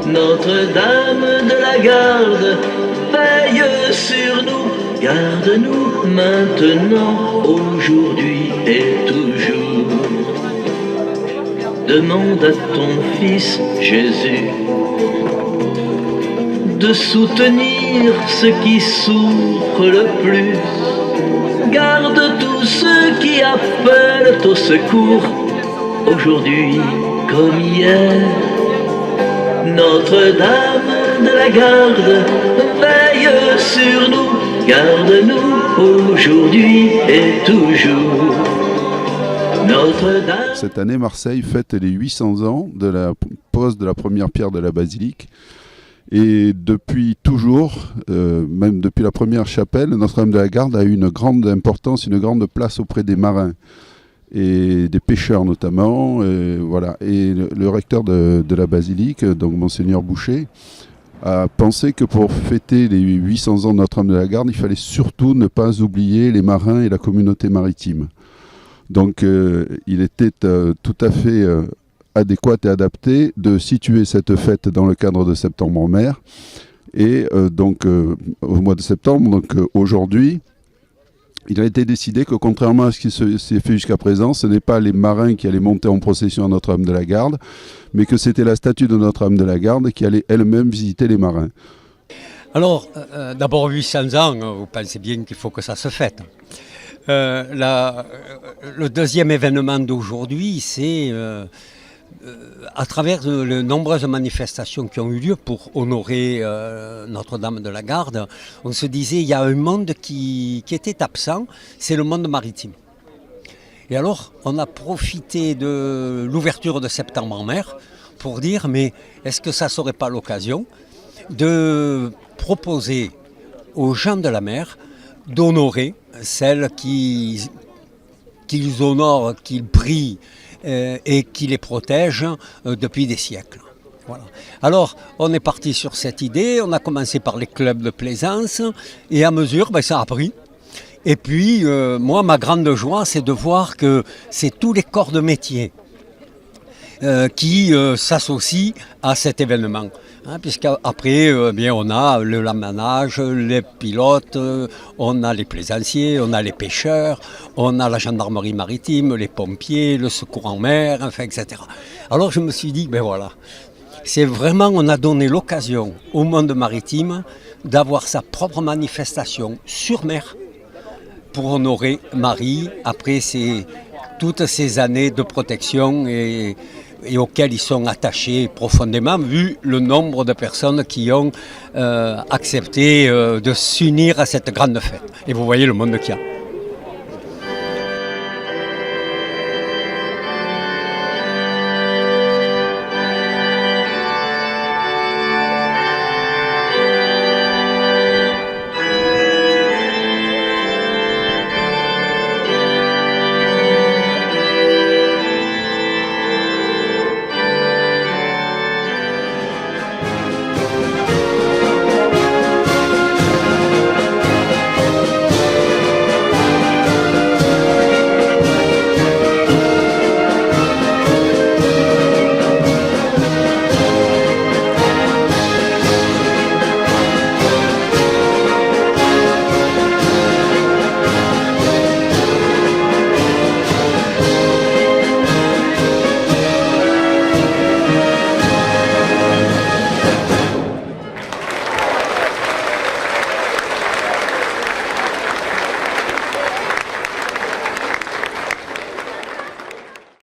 Notre-Dame de la Garde, veille sur nous, garde-nous maintenant, aujourd'hui et toujours. Demande à ton Fils Jésus de soutenir ceux qui souffrent le plus. Garde tous ceux qui appellent au secours, aujourd'hui comme hier. Notre-Dame de la Garde, veille sur nous, garde-nous aujourd'hui et toujours. Notre-Dame. Cette année, Marseille fête les 800 ans de la pose de la première pierre de la basilique. Et depuis toujours, même depuis la première chapelle, Notre-Dame de la Garde a eu une grande importance, une grande place auprès des marins et des pêcheurs notamment. Et, voilà. Et le recteur de la basilique, donc Monseigneur Boucher, a pensé que pour fêter les 800 ans de Notre-Dame de la Garde, il fallait surtout ne pas oublier les marins et la communauté maritime. Donc il était tout à fait adéquat et adapté de situer cette fête dans le cadre de Septembre en mer. Et au mois de septembre, aujourd'hui, il a été décidé que contrairement à ce qui s'est fait jusqu'à présent, ce n'est pas les marins qui allaient monter en procession à Notre-Dame de la Garde, mais que c'était la statue de Notre-Dame de la Garde qui allait elle-même visiter les marins. Alors, d'abord 800 ans, vous pensez bien qu'il faut que ça se fête. Le deuxième événement d'aujourd'hui, c'est à travers de nombreuses manifestations qui ont eu lieu pour honorer Notre-Dame de la Garde, on se disait il y a un monde qui était absent, c'est le monde maritime. Et alors, on a profité de l'ouverture de Septembre en mer pour dire mais est-ce que ça ne serait pas l'occasion de proposer aux gens de la mer d'honorer celles qu'ils honorent, qu'ils prient et qui les protègent depuis des siècles. Voilà. Alors, on est parti sur cette idée, on a commencé par les clubs de plaisance et à mesure, ça a pris. Et puis, moi, ma grande joie, c'est de voir que c'est tous les corps de métier qui s'associent à cet événement. Puisqu'après, on a le lamanage, les pilotes, on a les plaisanciers, on a les pêcheurs, on a la gendarmerie maritime, les pompiers, le secours en mer, etc. Alors je me suis dit, c'est vraiment, on a donné l'occasion au monde maritime d'avoir sa propre manifestation sur mer pour honorer Marie après toutes ces années de protection et auxquels ils sont attachés profondément, vu le nombre de personnes qui ont accepté de s'unir à cette grande fête. Et vous voyez le monde qu'il y a.